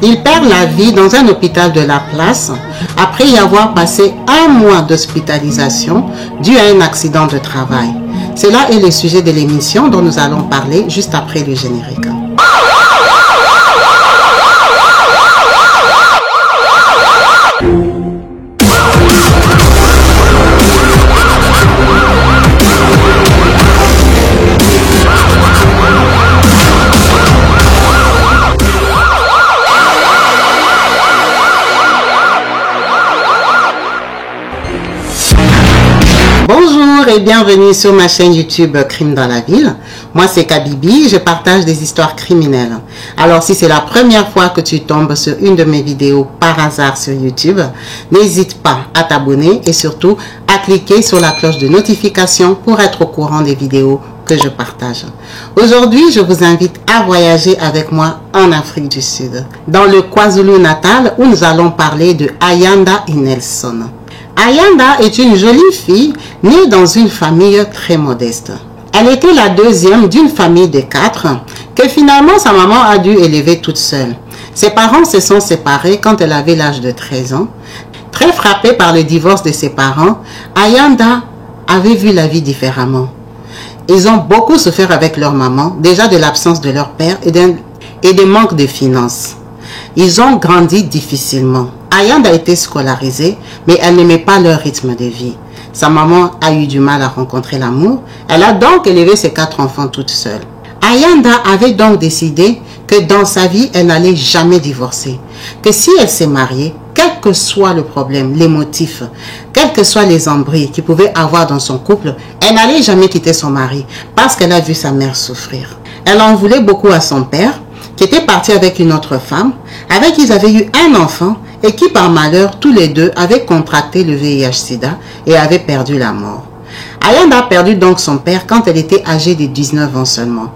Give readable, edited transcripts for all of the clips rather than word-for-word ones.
Il perd la vie dans un hôpital de la place après y avoir passé 1 mois d'hospitalisation dû à un accident de travail. Cela est le sujet de l'émission dont nous allons parler juste après le générique. Bonjour et bienvenue sur ma chaîne YouTube Crime dans la ville. Moi c'est Kabibi, je partage des histoires criminelles. Alors si c'est la première fois que tu tombes sur une de mes vidéos par hasard sur YouTube, n'hésite pas à t'abonner et surtout à cliquer sur la cloche de notification pour être au courant des vidéos que je partage. Aujourd'hui, je vous invite à voyager avec moi en Afrique du Sud, dans le KwaZulu-Natal où nous allons parler de Ayanda Nelson. Ayanda est une jolie fille née dans une famille très modeste. Elle était la deuxième d'une famille de 4 que finalement sa maman a dû élever toute seule. Ses parents se sont séparés quand elle avait l'âge de 13 ans. Très frappée par le divorce de ses parents, Ayanda avait vu la vie différemment. Ils ont beaucoup souffert avec leur maman, déjà de l'absence de leur père et des manques de finances. Ils ont grandi difficilement. Ayanda a été scolarisée, mais elle n'aimait pas leur rythme de vie. Sa maman a eu du mal à rencontrer l'amour. Elle a donc élevé ses 4 enfants toute seule. Ayanda avait donc décidé que dans sa vie, elle n'allait jamais divorcer. Que si elle s'est mariée, quel que soit le problème, les motifs, quels que soient les embrouilles qu'il pouvait avoir dans son couple, elle n'allait jamais quitter son mari parce qu'elle a vu sa mère souffrir. Elle en voulait beaucoup à son père, qui était parti avec une autre femme, avec qui ils avaient eu un enfant et qui par malheur, tous les deux, avaient contracté le VIH-Sida et avaient perdu la mort. Ayanda a perdu donc son père quand elle était âgée de 19 ans seulement.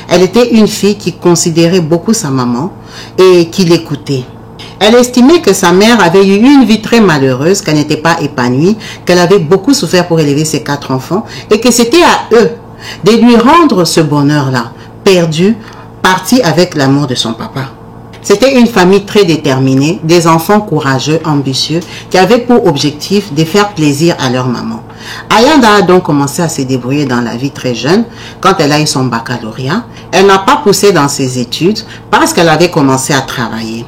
Elle était une fille qui considérait beaucoup sa maman et qui l'écoutait. Elle estimait que sa mère avait eu une vie très malheureuse, qu'elle n'était pas épanouie, qu'elle avait beaucoup souffert pour élever ses 4 enfants et que c'était à eux de lui rendre ce bonheur-là, perdu, parti avec l'amour de son papa. C'était une famille très déterminée, des enfants courageux, ambitieux, qui avaient pour objectif de faire plaisir à leur maman. Ayanda a donc commencé à se débrouiller dans la vie très jeune. Quand elle a eu son baccalauréat, elle n'a pas poussé dans ses études parce qu'elle avait commencé à travailler.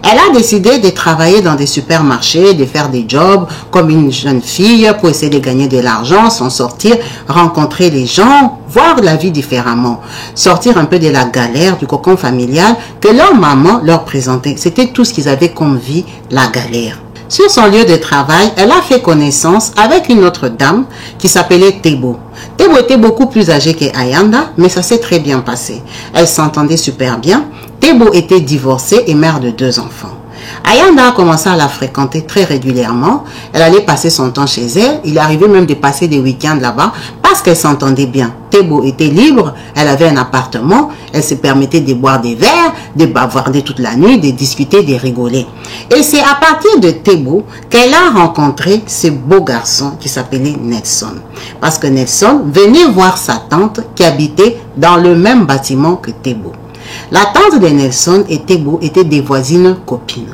Elle a décidé de travailler dans des supermarchés, de faire des jobs comme une jeune fille pour essayer de gagner de l'argent, s'en sortir, rencontrer les gens, voir la vie différemment, sortir un peu de la galère, du cocon familial que leur maman leur présentait. C'était tout ce qu'ils avaient comme vie, la galère. Sur son lieu de travail, elle a fait connaissance avec une autre dame qui s'appelait Tebo. Tebo était beaucoup plus âgée qu'Ayanda, mais ça s'est très bien passé. Elle s'entendait super bien. Tebo était divorcée et mère de 2 enfants. Ayanda a commencé à la fréquenter très régulièrement. Elle allait passer son temps chez elle. Il arrivait même de passer des week-ends là-bas parce qu'elle s'entendait bien. Tebo était libre, elle avait un appartement, elle se permettait de boire des verres, de bavarder toute la nuit, de discuter, de rigoler. Et c'est à partir de Tebo qu'elle a rencontré ce beau garçon qui s'appelait Nelson. Parce que Nelson venait voir sa tante qui habitait dans le même bâtiment que Tebo. La tante de Nelson et Tebo étaient des voisines copines.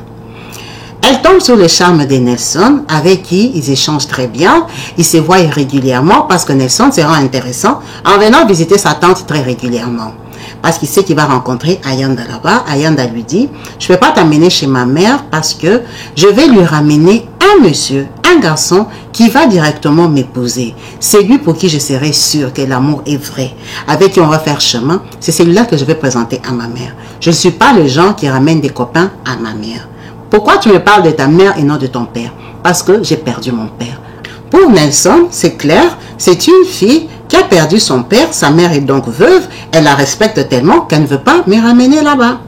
Elle tombe sur le charme de Nelson, avec qui ils échangent très bien. Ils se voient régulièrement parce que Nelson se rend intéressant en venant visiter sa tante très régulièrement. Parce qu'il sait qu'il va rencontrer Ayanda là-bas. Ayanda lui dit, je ne vais pas t'amener chez ma mère parce que je vais lui ramener un monsieur, un garçon qui va directement m'épouser. C'est lui pour qui je serai sûre que l'amour est vrai. Avec qui on va faire chemin. C'est celui-là que je vais présenter à ma mère. Je ne suis pas le genre qui ramène des copains à ma mère. Pourquoi tu me parles de ta mère et non de ton père? Parce que j'ai perdu mon père. Pour Nelson, c'est clair, c'est une fille qui a perdu son père, sa mère est donc veuve, elle la respecte tellement qu'elle ne veut pas me ramener là-bas.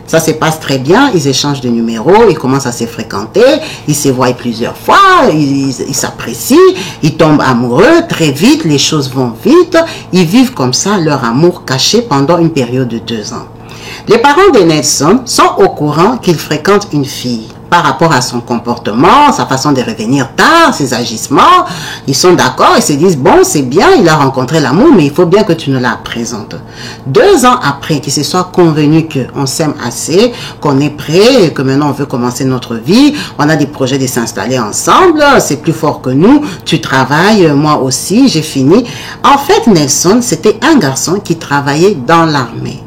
Ça se passe très bien, ils échangent de numéros, ils commencent à se fréquenter, ils se voient plusieurs fois, ils s'apprécient, ils tombent amoureux, très vite, les choses vont vite, ils vivent comme ça leur amour caché pendant une période de 2 ans. Les parents de Nelson sont au courant qu'il fréquente une fille. par rapport à son comportement, sa façon de revenir tard, ses agissements. Ils sont d'accord, ils se disent, bon, c'est bien, il a rencontré l'amour, mais il faut bien que tu nous la présentes. 2 ans après qu'ils se soient convenus qu'on s'aime assez, qu'on est prêt, que maintenant on veut commencer notre vie, on a des projets de s'installer ensemble, c'est plus fort que nous, tu travailles, moi aussi, j'ai fini. En fait, Nelson, c'était un garçon qui travaillait dans l'armée.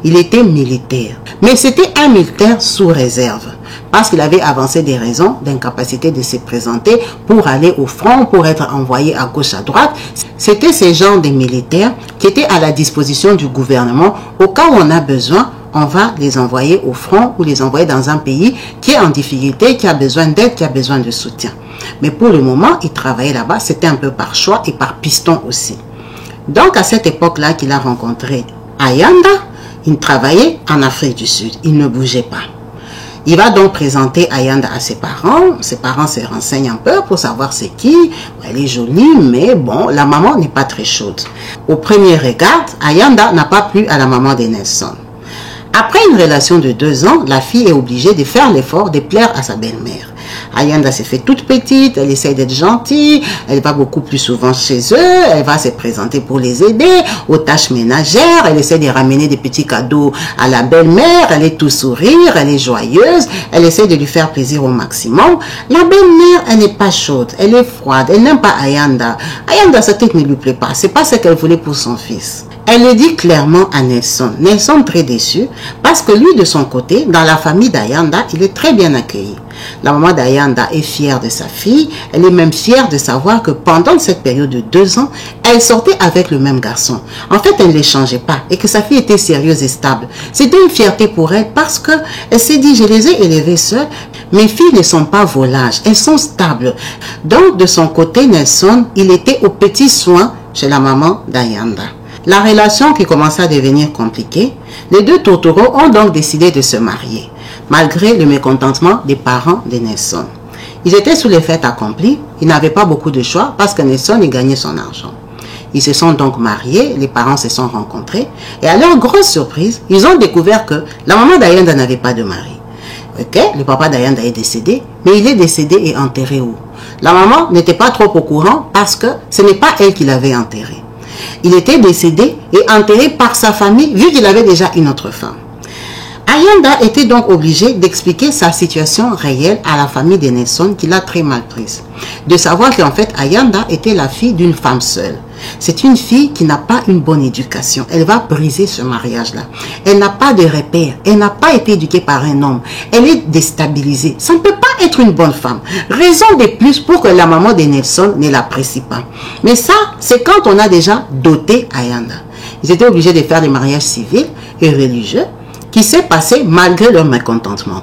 Il était militaire, mais c'était un militaire sous réserve, parce qu'il avait avancé des raisons d'incapacité de se présenter pour aller au front, pour être envoyé à gauche, à droite. C'était ces genres de militaires qui étaient à la disposition du gouvernement. Au cas où on a besoin, on va les envoyer au front ou les envoyer dans un pays qui est en difficulté, qui a besoin d'aide, qui a besoin de soutien. Mais pour le moment, il travaillait là-bas, c'était un peu par choix et par piston aussi. Donc à cette époque-là qu'il a rencontré Ayanda, il travaillait en Afrique du Sud, il ne bougeait pas. Il va donc présenter Ayanda à ses parents se renseignent un peu pour savoir c'est qui. Elle est jolie, mais bon, la maman n'est pas très chaude. Au premier regard, Ayanda n'a pas plu à la maman de Nelson. Après une relation de 2 ans, la fille est obligée de faire l'effort de plaire à sa belle-mère. Ayanda s'est fait toute petite, elle essaie d'être gentille, elle va beaucoup plus souvent chez eux, elle va se présenter pour les aider aux tâches ménagères, elle essaie de ramener des petits cadeaux à la belle-mère, elle est tout sourire, elle est joyeuse, elle essaie de lui faire plaisir au maximum. La belle-mère, elle n'est pas chaude, elle est froide, elle n'aime pas Ayanda. Ayanda, sa tête ne lui plaît pas, c'est pas ce qu'elle voulait pour son fils. Elle le dit clairement à Nelson. Nelson très déçu parce que lui de son côté, dans la famille d'Ayanda, il est très bien accueilli. La maman d'Ayanda est fière de sa fille. Elle est même fière de savoir que pendant cette période de 2 ans, elle sortait avec le même garçon. En fait, elle ne les changeait pas et que sa fille était sérieuse et stable. C'était une fierté pour elle parce que elle s'est dit, je les ai élevées seules. Mes filles ne sont pas volages, elles sont stables. Donc de son côté, Nelson, il était aux petits soins chez la maman d'Ayanda. La relation qui commençait à devenir compliquée, les 2 tourtereaux ont donc décidé de se marier, malgré le mécontentement des parents de Nelson. Ils étaient sous les fêtes accomplies, ils n'avaient pas beaucoup de choix parce que Nelson y gagnait son argent. Ils se sont donc mariés, les parents se sont rencontrés et à leur grosse surprise, ils ont découvert que la maman d'Ayanda n'avait pas de mari. Le papa d'Ayanda est décédé, mais il est décédé et enterré où? La maman n'était pas trop au courant parce que ce n'est pas elle qui l'avait enterré. Il était décédé et enterré par sa famille vu qu'il avait déjà une autre femme. Ayanda était donc obligé d'expliquer sa situation réelle à la famille de Nelson qui l'a très mal prise. De savoir qu'en fait Ayanda était la fille d'une femme seule. C'est une fille qui n'a pas une bonne éducation. Elle va briser ce mariage-là. Elle n'a pas de repères. Elle n'a pas été éduquée par un homme. Elle est déstabilisée. Ça ne peut pas être une bonne femme. Raison de plus pour que la maman de Nelson ne l'apprécie pas. Mais ça, c'est quand on a déjà doté Ayanda. Ils étaient obligés de faire des mariages civils et religieux qui s'est passé malgré leur mécontentement.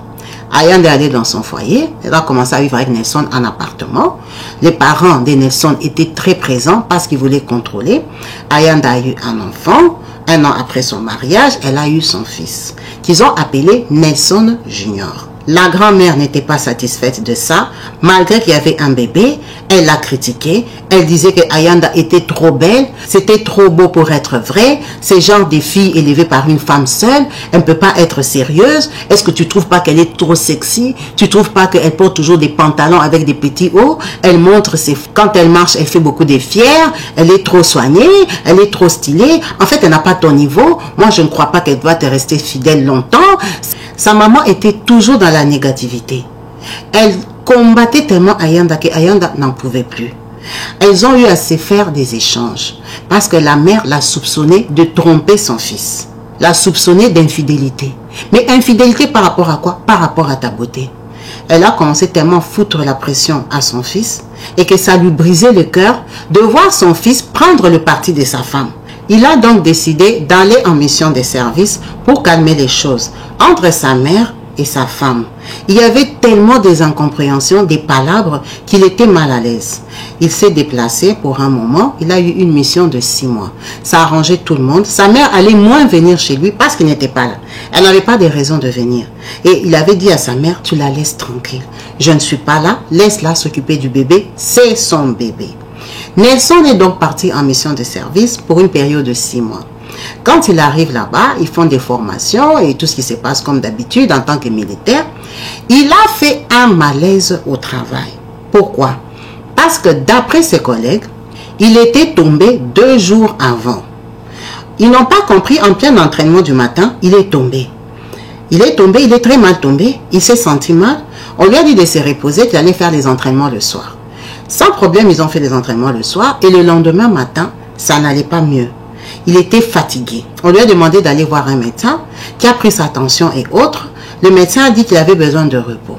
Ayanda est allée dans son foyer, elle a commencé à vivre avec Nelson en appartement. Les parents de Nelson étaient très présents parce qu'ils voulaient contrôler. Ayanda a eu un enfant. 1 an après son mariage, elle a eu son fils, qu'ils ont appelé Nelson Junior. La grand-mère n'était pas satisfaite de ça, malgré qu'il y avait un bébé. Elle l'a critiqué. Elle disait que Ayanda était trop belle, c'était trop beau pour être vrai. C'est genre des filles élevées par une femme seule, elle ne peut pas être sérieuse. Est-ce que tu trouves pas qu'elle est trop sexy? Tu trouves pas qu'elle porte toujours des pantalons avec des petits hauts? Elle montre ses... Quand elle marche, elle fait beaucoup de fiers. Elle est trop soignée, elle est trop stylée. En fait, elle n'a pas ton niveau. Moi, je ne crois pas qu'elle doit te rester fidèle longtemps. Sa maman était toujours dans la négativité. Elle combattait tellement Ayanda que Ayanda n'en pouvait plus. Elles ont eu à se faire des échanges parce que la mère l'a soupçonnée de tromper son fils. L'a soupçonnée d'infidélité. Mais infidélité par rapport à quoi? Par rapport à ta beauté. Elle a commencé tellement à foutre la pression à son fils et que ça lui brisait le cœur de voir son fils prendre le parti de sa femme. Il a donc décidé d'aller en mission de service pour calmer les choses entre sa mère et sa femme. Il y avait tellement des incompréhensions, des palabres, qu'il était mal à l'aise. Il s'est déplacé pour un moment, il a eu une mission de 6 mois. Ça arrangeait tout le monde. Sa mère allait moins venir chez lui parce qu'il n'était pas là. Elle n'avait pas de raison de venir. Et il avait dit à sa mère, tu la laisses tranquille. Je ne suis pas là, laisse-la s'occuper du bébé, c'est son bébé. Nelson est donc parti en mission de service pour une période de 6 mois. Quand il arrive là-bas, ils font des formations et tout ce qui se passe comme d'habitude en tant que militaire. Il a fait un malaise au travail. Pourquoi? Parce que d'après ses collègues, il était tombé 2 jours avant. Ils n'ont pas compris, en plein entraînement du matin, il est tombé. Il est tombé, il est très mal tombé, il s'est senti mal. On lui a dit de se reposer, qu'il allait faire les entraînements le soir. Sans problème, ils ont fait les entraînements le soir et le lendemain matin, ça n'allait pas mieux. Il était fatigué. On lui a demandé d'aller voir un médecin qui a pris sa tension et autres. Le médecin a dit qu'il avait besoin de repos.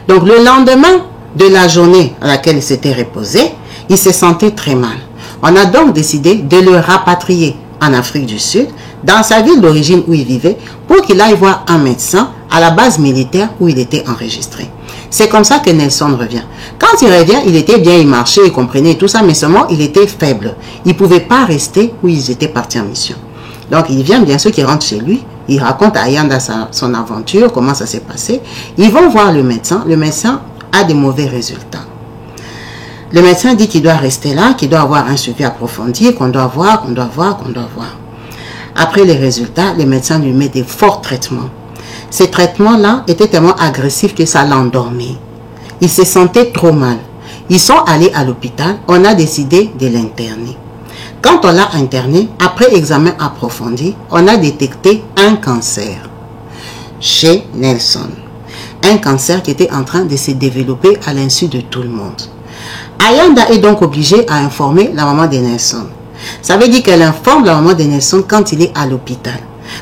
Donc le lendemain de la journée à laquelle il s'était reposé, il se sentait très mal. On a donc décidé de le rapatrier en Afrique du Sud, dans sa ville d'origine où il vivait, pour qu'il aille voir un médecin à la base militaire où il était enregistré. C'est comme ça que Nelson revient. Quand il revient, il était bien, il marchait, il comprenait tout ça, mais seulement il était faible. Il ne pouvait pas rester où ils étaient partis en mission. Donc il vient, bien sûr qu'il rentre chez lui, il raconte à Ayanda son aventure, comment ça s'est passé. Ils vont voir le médecin a des mauvais résultats. Le médecin dit qu'il doit rester là, qu'il doit avoir un suivi approfondi, qu'on doit voir. Après les résultats, le médecin lui met des forts traitements. Ces traitements-là étaient tellement agressifs que ça l'endormit. Il se sentait trop mal. Ils sont allés à l'hôpital, on a décidé de l'interner. Quand on l'a interné, après examen approfondi, on a détecté un cancer chez Nelson. Un cancer qui était en train de se développer à l'insu de tout le monde. Ayanda est donc obligée à informer la maman de Nelson. Ça veut dire qu'elle informe la maman de Nelson quand il est à l'hôpital.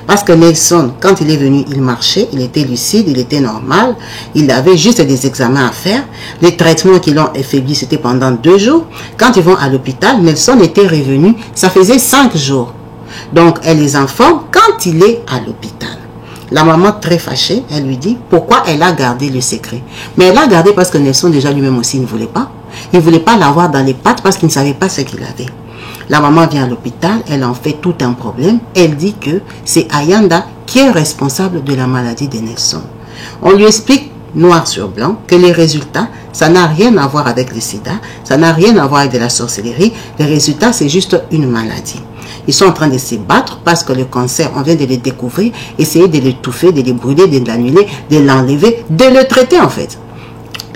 Parce que Nelson, quand il est venu, il marchait, il était lucide, il était normal. Il avait juste des examens à faire. Les traitements qui l'ont affaibli, c'était pendant 2 jours. Quand ils vont à l'hôpital, Nelson était revenu, ça faisait 5 jours. Donc, elle les informe quand il est à l'hôpital. La maman, très fâchée, elle lui dit pourquoi elle a gardé le secret. Mais elle a gardé parce que Nelson, déjà lui-même aussi, ne voulait pas. Il ne voulait pas l'avoir dans les pattes parce qu'il ne savait pas ce qu'il avait. La maman vient à l'hôpital, elle en fait tout un problème. Elle dit que c'est Ayanda qui est responsable de la maladie de Nelson. On lui explique noir sur blanc que les résultats, ça n'a rien à voir avec le sida, ça n'a rien à voir avec de la sorcellerie. Les résultats, c'est juste une maladie. Ils sont en train de se battre parce que le cancer, on vient de le découvrir, essayer de l'étouffer, de le brûler, de l'annuler, de l'enlever, de le traiter en fait.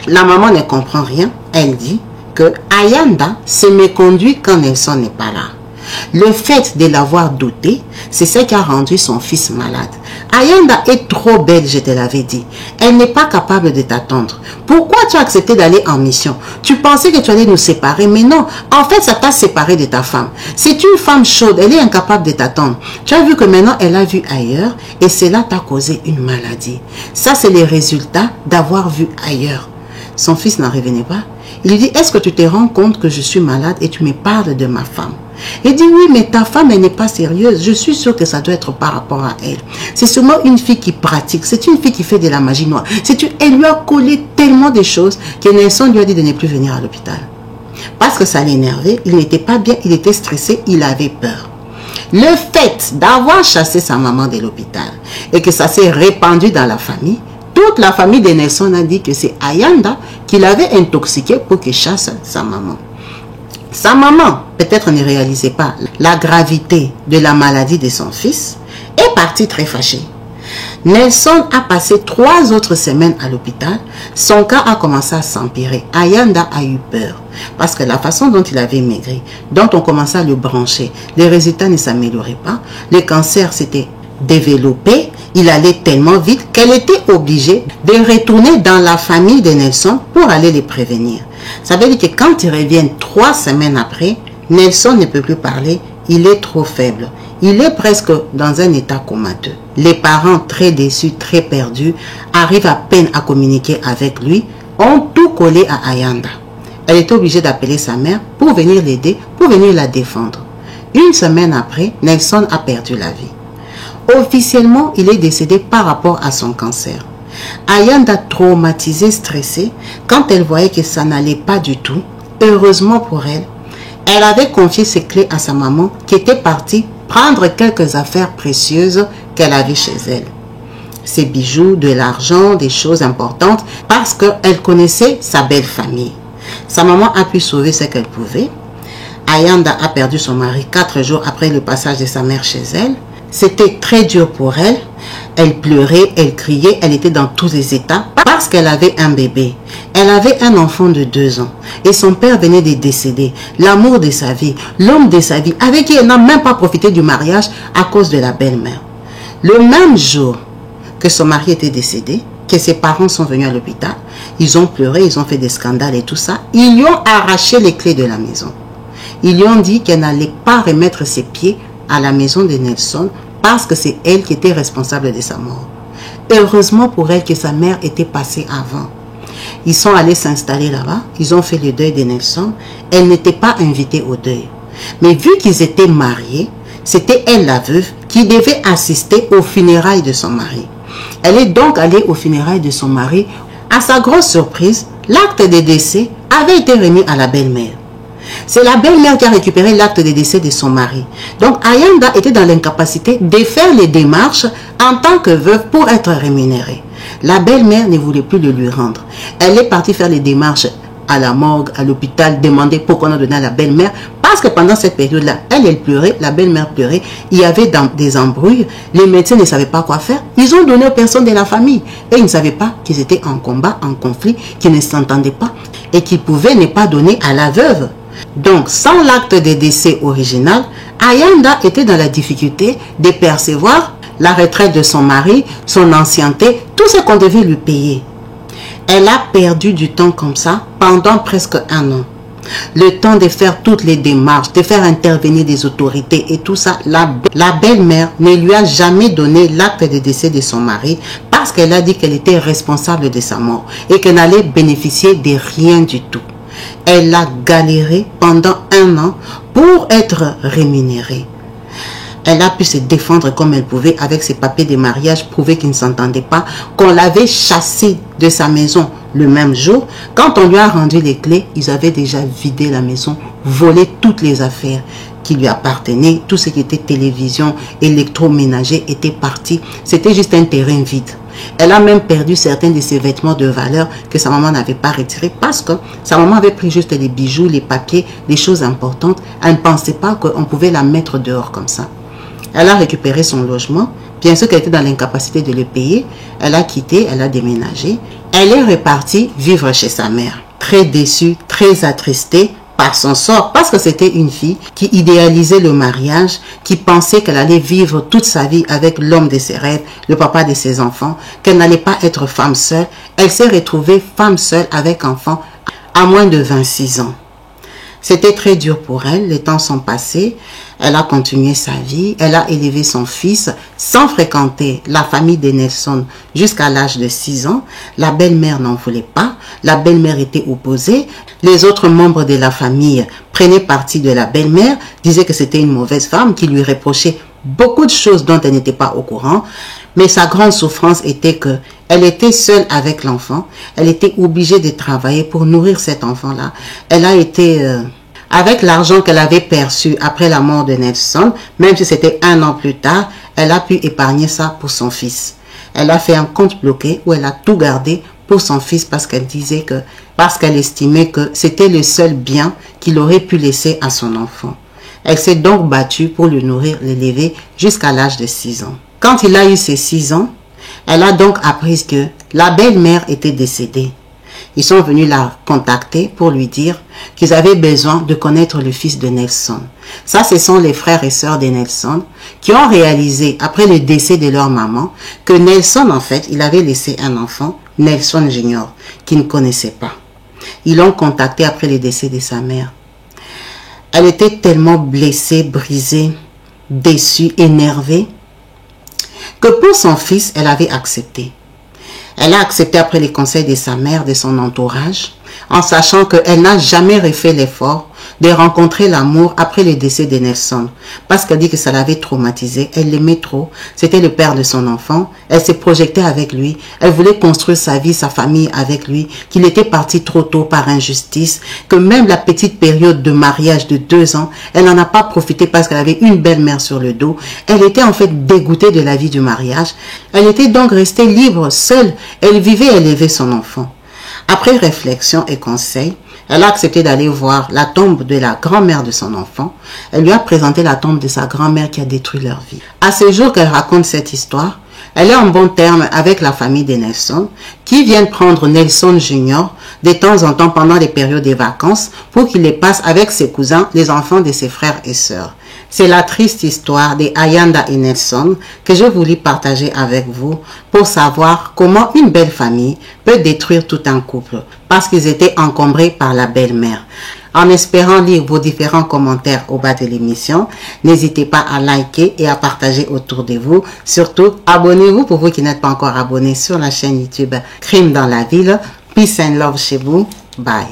La maman ne comprend rien. Elle dit que Ayanda se méconduit quand Nelson n'est pas là. Le fait de l'avoir doté, c'est ce qui a rendu son fils malade. Ayanda est trop belle, je te l'avais dit. Elle n'est pas capable de t'attendre. Pourquoi tu as accepté d'aller en mission? Tu pensais que tu allais nous séparer, mais non. En fait, ça t'a séparé de ta femme. C'est une femme chaude, elle est incapable de t'attendre. Tu as vu que maintenant, elle a vu ailleurs et cela t'a causé une maladie. Ça, c'est les résultats d'avoir vu ailleurs. Son fils n'en revenait pas. Il lui dit, est-ce que tu te rends compte que je suis malade et tu me parles de ma femme? Il dit, oui, mais ta femme, elle n'est pas sérieuse. Je suis sûre que ça doit être par rapport à elle. C'est sûrement une fille qui pratique. C'est une fille qui fait de la magie noire. Elle lui a collé tellement de choses que Nelson lui a dit de ne plus venir à l'hôpital. Parce que ça l'énervait, il n'était pas bien, il était stressé, il avait peur. Le fait d'avoir chassé sa maman de l'hôpital et que ça s'est répandu dans la famille, toute la famille de Nelson a dit que c'est Ayanda qui l'avait intoxiqué pour qu'il chasse sa maman. Sa maman, peut-être ne réalisait pas la gravité de la maladie de son fils, est partie très fâchée. Nelson a passé 3 autres semaines à l'hôpital. Son cas a commencé à s'empirer. Ayanda a eu peur parce que la façon dont il avait maigri, dont on commençait à le brancher, les résultats ne s'amélioraient pas. Le cancer s'était développé. Il allait tellement vite qu'elle était obligée de retourner dans la famille de Nelson pour aller les prévenir. Ça veut dire que quand ils reviennent 3 semaines après, Nelson ne peut plus parler, il est trop faible. Il est presque dans un état comateux. Les parents, très déçus, très perdus, arrivent à peine à communiquer avec lui, ont tout collé à Ayanda. Elle était obligée d'appeler sa mère pour venir l'aider, pour venir la défendre. 1 semaine après, Nelson a perdu la vie. Officiellement, il est décédé par rapport à son cancer. Ayanda, traumatisée, stressée, quand elle voyait que ça n'allait pas du tout, heureusement pour elle, elle avait confié ses clés à sa maman qui était partie prendre quelques affaires précieuses qu'elle avait chez elle. Ses bijoux, de l'argent, des choses importantes, parce qu'elle connaissait sa belle famille. Sa maman a pu sauver ce qu'elle pouvait. Ayanda a perdu son mari 4 jours après le passage de sa mère chez elle. C'était très dur pour elle. Elle pleurait, elle criait, elle était dans tous les états parce qu'elle avait un bébé. Elle avait un enfant de 2 ans et son père venait de décéder. L'amour de sa vie, l'homme de sa vie, avec qui elle n'a même pas profité du mariage à cause de la belle-mère. Le même jour que son mari était décédé, que ses parents sont venus à l'hôpital, ils ont pleuré, ils ont fait des scandales et tout ça. Ils lui ont arraché les clés de la maison. Ils lui ont dit qu'elle n'allait pas remettre ses pieds à la maison de Nelson parce que c'est elle qui était responsable de sa mort. Heureusement pour elle que sa mère était passée avant. Ils sont allés s'installer là-bas, ils ont fait le deuil de Nelson. Elle n'était pas invitée au deuil. Mais vu qu'ils étaient mariés, c'était elle la veuve qui devait assister aux funérailles de son mari. Elle est donc allée aux funérailles de son mari. À sa grosse surprise, l'acte de décès avait été remis à la belle-mère. C'est la belle-mère qui a récupéré l'acte de décès de son mari. Donc Ayanda était dans l'incapacité de faire les démarches en tant que veuve pour être rémunérée. La belle-mère ne voulait plus le lui rendre. Elle est partie faire les démarches à la morgue, à l'hôpital, demander pourquoi on a donné à la belle-mère. Parce que pendant cette période-là, elle pleurait, la belle-mère pleurait. Il y avait des embrouilles. Les médecins ne savaient pas quoi faire. Ils ont donné aux personnes de la famille. Et ils ne savaient pas qu'ils étaient en combat, en conflit, qu'ils ne s'entendaient pas et qu'ils pouvaient ne pas donner à la veuve. Donc, sans l'acte de décès original, Ayanda était dans la difficulté de percevoir la retraite de son mari, son ancienneté, tout ce qu'on devait lui payer. Elle a perdu du temps comme ça pendant presque 1 an. Le temps de faire toutes les démarches, de faire intervenir des autorités et tout ça, la belle-mère ne lui a jamais donné l'acte de décès de son mari parce qu'elle a dit qu'elle était responsable de sa mort et qu'elle n'allait bénéficier de rien du tout. Elle a galéré pendant 1 an pour être rémunérée. Elle a pu se défendre comme elle pouvait avec ses papiers de mariage, prouver qu'ils ne s'entendaient pas, qu'on l'avait chassée de sa maison le même jour. Quand on lui a rendu les clés, ils avaient déjà vidé la maison, volé toutes les affaires qui lui appartenaient. Tout ce qui était télévision, électroménager était parti. C'était juste un terrain vide. Elle a même perdu certains de ses vêtements de valeur que sa maman n'avait pas retirés parce que sa maman avait pris juste les bijoux, les papiers, les choses importantes. Elle ne pensait pas qu'on pouvait la mettre dehors comme ça. Elle a récupéré son logement. Bien sûr qu'elle était dans l'incapacité de le payer. Elle a quitté, elle a déménagé. Elle est repartie vivre chez sa mère. Très déçue, très attristée par son sort parce que c'était une fille qui idéalisait le mariage, qui pensait qu'elle allait vivre toute sa vie avec l'homme de ses rêves, le papa de ses enfants, qu'elle n'allait pas être femme seule. Elle s'est retrouvée femme seule avec enfant à moins de 26 ans. C'était très dur pour elle, les temps sont passés, elle a continué sa vie, elle a élevé son fils sans fréquenter la famille de Nelson jusqu'à l'âge de 6 ans. La belle-mère n'en voulait pas, la belle-mère était opposée. Les autres membres de la famille prenaient parti de la belle-mère, disaient que c'était une mauvaise femme, qui lui reprochait beaucoup de choses dont elle n'était pas au courant. Mais sa grande souffrance était que elle était seule avec l'enfant. Elle était obligée de travailler pour nourrir cet enfant-là. Elle a été, avec l'argent qu'elle avait perçu après la mort de Nelson, même si c'était 1 an plus tard, elle a pu épargner ça pour son fils. Elle a fait un compte bloqué où elle a tout gardé pour son fils parce qu'elle disait que, parce qu'elle estimait que c'était le seul bien qu'il aurait pu laisser à son enfant. Elle s'est donc battue pour le nourrir, l'élever jusqu'à l'âge de 6 ans. Quand il a eu ses 6 ans, elle a donc appris que la belle-mère était décédée. Ils sont venus la contacter pour lui dire qu'ils avaient besoin de connaître le fils de Nelson. Ça, ce sont les frères et sœurs de Nelson qui ont réalisé, après le décès de leur maman, que Nelson, en fait, il avait laissé un enfant, Nelson Junior, qu'ils ne connaissaient pas. Ils l'ont contacté après le décès de sa mère. Elle était tellement blessée, brisée, déçue, énervée, que pour son fils, elle avait accepté. Elle a accepté après les conseils de sa mère, de son entourage, en sachant qu'elle n'a jamais refait l'effort de rencontrer l'amour après le décès de Nelson. Parce qu'elle dit que ça l'avait traumatisée, elle l'aimait trop, c'était le père de son enfant, elle s'est projetée avec lui, elle voulait construire sa vie, sa famille avec lui, qu'il était parti trop tôt par injustice, que même la petite période de mariage de 2 ans, elle n'en a pas profité parce qu'elle avait une belle-mère sur le dos. Elle était en fait dégoûtée de la vie du mariage. Elle était donc restée libre, seule. Elle vivait et élevait son enfant. Après réflexion et conseil, elle a accepté d'aller voir la tombe de la grand-mère de son enfant. Elle lui a présenté la tombe de sa grand-mère qui a détruit leur vie. À ce jour qu'elle raconte cette histoire, Elle est en bon terme avec la famille des Nelson, qui viennent prendre Nelson Junior de temps en temps pendant les périodes des vacances pour qu'il les passe avec ses cousins, les enfants de ses frères et sœurs. C'est la triste histoire de Ayanda et Nelson que je voulais partager avec vous pour savoir comment une belle famille peut détruire tout un couple parce qu'ils étaient encombrés par la belle-mère. En espérant lire vos différents commentaires au bas de l'émission, n'hésitez pas à liker et à partager autour de vous. Surtout, abonnez-vous pour vous qui n'êtes pas encore abonnés sur la chaîne YouTube Crime dans la ville. Peace and love chez vous. Bye.